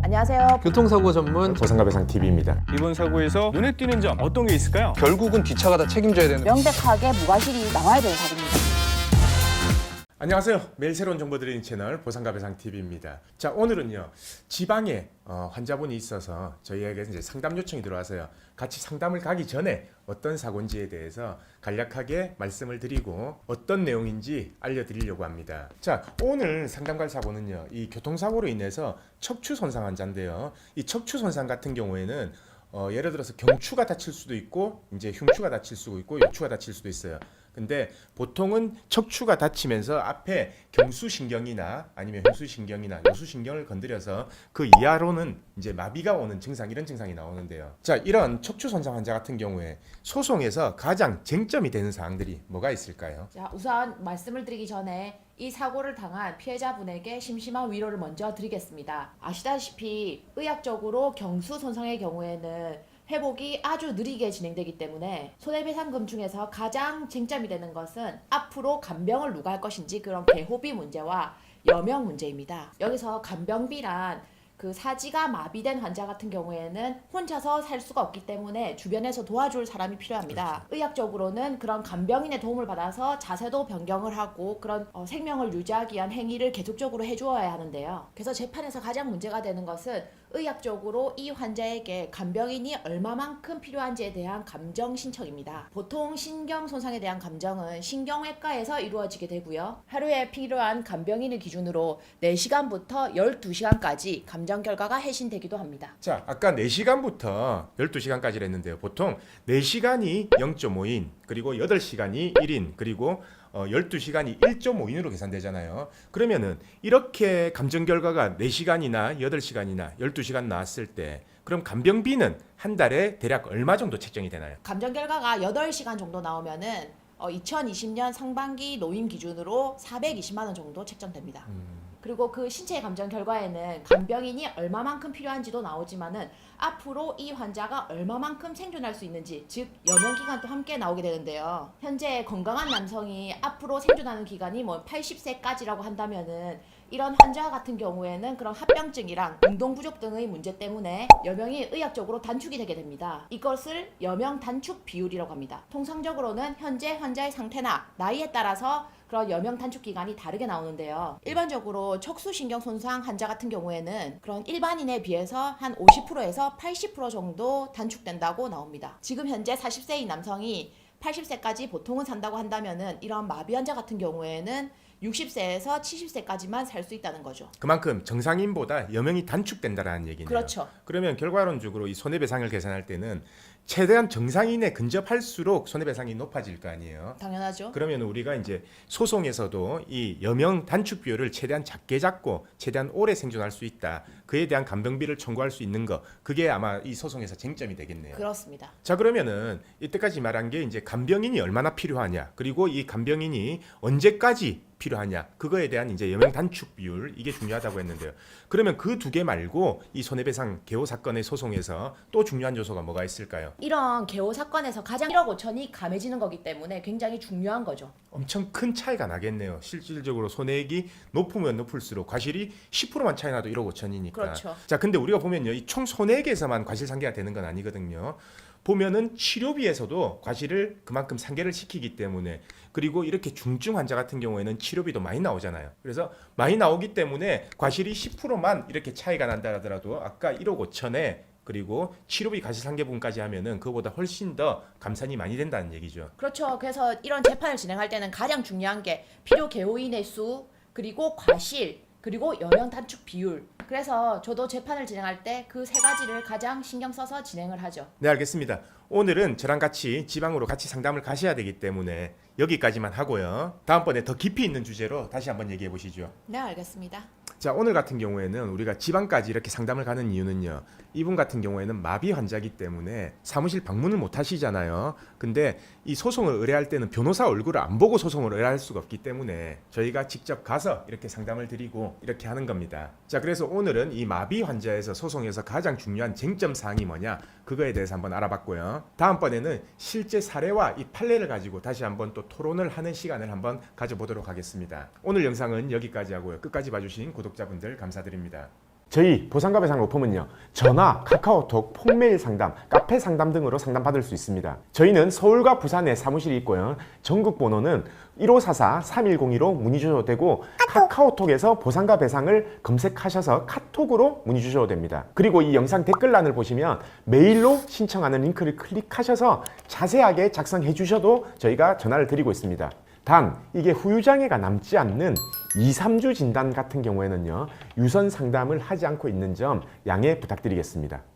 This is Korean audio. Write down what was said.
안녕하세요. 교통사고 전문 보상가배상 TV입니다. 이번 사고에서 눈에 띄는 점 어떤 게 있을까요? 결국은 뒷차가 다 책임져야 되는. 명백하게 무과실이 나와야 되는 사고입니다. 안녕하세요. 매일 새로운 정보 드리는 채널 보상가배상 TV입니다. 자, 오늘은요 지방에 환자분이 있어서 저희에게 이제 상담 요청이 들어와서요. 같이 상담을 가기 전에 어떤 사고인지에 대해서 간략하게 말씀을 드리고 어떤 내용인지 알려드리려고 합니다. 자, 오늘 상담 갈 사고는요, 이 교통사고로 인해서 척추 손상 환자인데요. 이 척추 손상 같은 경우에는 예를 들어서 경추가 다칠 수도 있고 이제 흉추가 다칠 수도 있고 요추가 다칠 수도 있어요. 근데 보통은 척추가 다치면서 앞에 경수신경이나 아니면 흉수신경이나 요수신경을 건드려서 그 이하로는 이제 마비가 오는 증상, 이런 증상이 나오는데요. 자, 이런 척추 손상 환자 같은 경우에 소송에서 가장 쟁점이 되는 사항들이 뭐가 있을까요? 자, 우선 말씀을 드리기 전에 이 사고를 당한 피해자분에게 심심한 위로를 먼저 드리겠습니다. 아시다시피 의학적으로 경수 손상의 경우에는 회복이 아주 느리게 진행되기 때문에 손해배상금 중에서 가장 쟁점이 되는 것은 앞으로 간병을 누가 할 것인지 그런 개호비 문제와 여명 문제입니다. 여기서 간병비란 그 사지가 마비된 환자 같은 경우에는 혼자서 살 수가 없기 때문에 주변에서 도와줄 사람이 필요합니다. 그렇죠. 의학적으로는 그런 간병인의 도움을 받아서 자세도 변경을 하고 그런 생명을 유지하기 위한 행위를 계속적으로 해주어야 하는데요. 그래서 재판에서 가장 문제가 되는 것은 의학적으로 이 환자에게 간병인이 얼마만큼 필요한지에 대한 감정 신청입니다. 보통 신경 손상에 대한 감정은 신경외과에서 이루어지게 되고요. 하루에 필요한 간병인을 기준으로 4시간부터 12시간까지 감정 결과가 해신되기도 합니다. 자, 아까 4시간부터 12시간까지 했는데요. 보통 4시간이 0.5인, 그리고 8시간이 1인, 그리고 12시간이 1.5인으로 계산되잖아요. 그러면은 이렇게 감정 결과가 4시간이나 8시간이나 12시간 나왔을 때 그럼 간병비는 한 달에 대략 얼마 정도 책정이 되나요? 감정 결과가 8시간 정도 나오면은 2020년 상반기 노임 기준으로 420만 원 정도 책정됩니다. 그리고 그 신체 감정 결과에는 간병인이 얼마만큼 필요한지도 나오지만은 앞으로 이 환자가 얼마만큼 생존할 수 있는지, 즉 여명 기간도 함께 나오게 되는데요. 현재 건강한 남성이 앞으로 생존하는 기간이 80세까지라고 한다면은 이런 환자 같은 경우에는 그런 합병증이랑 운동 부족 등의 문제 때문에 여명이 의학적으로 단축이 되게 됩니다. 이것을 여명 단축 비율이라고 합니다. 통상적으로는 현재 환자의 상태나 나이에 따라서 그런 여명 단축 기간이 다르게 나오는데요. 일반적으로 척수신경 손상 환자 같은 경우에는 그런 일반인에 비해서 한 50%에서 80% 정도 단축된다고 나옵니다. 지금 현재 40세인 남성이 80세까지 보통은 산다고 한다면은 이런 마비 환자 같은 경우에는 60세에서 70세까지만 살 수 있다는 거죠. 그만큼 정상인보다 여명이 단축된다라는 얘기네요. 그렇죠. 그러면 결과론적으로 이 손해배상을 계산할 때는 최대한 정상인에 근접할수록 손해배상이 높아질 거 아니에요. 당연하죠. 그러면 우리가 이제 소송에서도 이 여명 단축 비율을 최대한 작게 잡고 최대한 오래 생존할 수 있다, 그에 대한 간병비를 청구할 수 있는 거, 그게 아마 이 소송에서 쟁점이 되겠네요. 그렇습니다. 자, 그러면은 이때까지 말한 게 이제 간병인이 얼마나 필요하냐, 그리고 이 간병인이 언제까지 필요하냐, 그거에 대한 이제 여명 단축 비율, 이게 중요하다고 했는데요. 그러면 그 두 개 말고 이 손해배상 개호 사건의 소송에서 또 중요한 요소가 뭐가 있을까요? 이런 개호 사건에서 가장 1억 5천이 감해지는 거기 때문에 굉장히 중요한 거죠. 엄청 큰 차이가 나겠네요. 실질적으로 손해액이 높으면 높을수록 과실이 10%만 차이 나도 1억 5천이니까. 그렇죠. 자, 근데 우리가 보면요, 이 총 손해액에서만 과실 상계가 되는 건 아니거든요. 보면은 치료비에서도 과실을 그만큼 상계를 시키기 때문에, 그리고 이렇게 중증 환자 같은 경우에는 치료비도 많이 나오잖아요. 그래서 많이 나오기 때문에 과실이 10%만 이렇게 차이가 난다 하더라도 아까 1억 5천에 그리고 치료비 과실상계분까지 하면은 그거보다 훨씬 더 감산이 많이 된다는 얘기죠. 그렇죠. 그래서 이런 재판을 진행할 때는 가장 중요한 게 필요 개호인의 수, 그리고 과실, 그리고 여명 단축 비율. 그래서 저도 재판을 진행할 때 그 세 가지를 가장 신경 써서 진행을 하죠. 네, 알겠습니다. 오늘은 저랑 같이 지방으로 같이 상담을 가셔야 되기 때문에 여기까지만 하고요. 다음번에 더 깊이 있는 주제로 다시 한번 얘기해 보시죠. 네, 알겠습니다. 자, 오늘 같은 경우에는 우리가 지방까지 이렇게 상담을 가는 이유는요, 이분 같은 경우에는 마비 환자이기 때문에 사무실 방문을 못 하시잖아요. 근데 이 소송을 의뢰할 때는 변호사 얼굴을 안 보고 소송을 의뢰할 수가 없기 때문에 저희가 직접 가서 이렇게 상담을 드리고 이렇게 하는 겁니다. 자, 그래서 오늘은 이 마비 환자에서 소송에서 가장 중요한 쟁점 사항이 뭐냐, 그거에 대해서 한번 알아봤고요. 다음번에는 실제 사례와 이 판례를 가지고 다시 한번 또 토론을 하는 시간을 한번 가져보도록 하겠습니다. 오늘 영상은 여기까지 하고요. 끝까지 봐주신 구독자분들 감사드립니다. 저희 보상가배상 오품은요, 전화, 카카오톡, 폰메일 상담, 카페 상담 등으로 상담받을 수 있습니다. 저희는 서울과 부산에 사무실이 있고요. 전국 번호는 1544-3102로 문의 주셔도 되고, 카카오톡에서 보상가배상을 검색하셔서 카톡으로 문의 주셔도 됩니다. 그리고 이 영상 댓글란을 보시면 메일로 신청하는 링크를 클릭하셔서 자세하게 작성해 주셔도 저희가 전화를 드리고 있습니다. 단 이게 후유장애가 남지 않는 2, 3주 진단 같은 경우에는요, 유선 상담을 하지 않고 있는 점 양해 부탁드리겠습니다.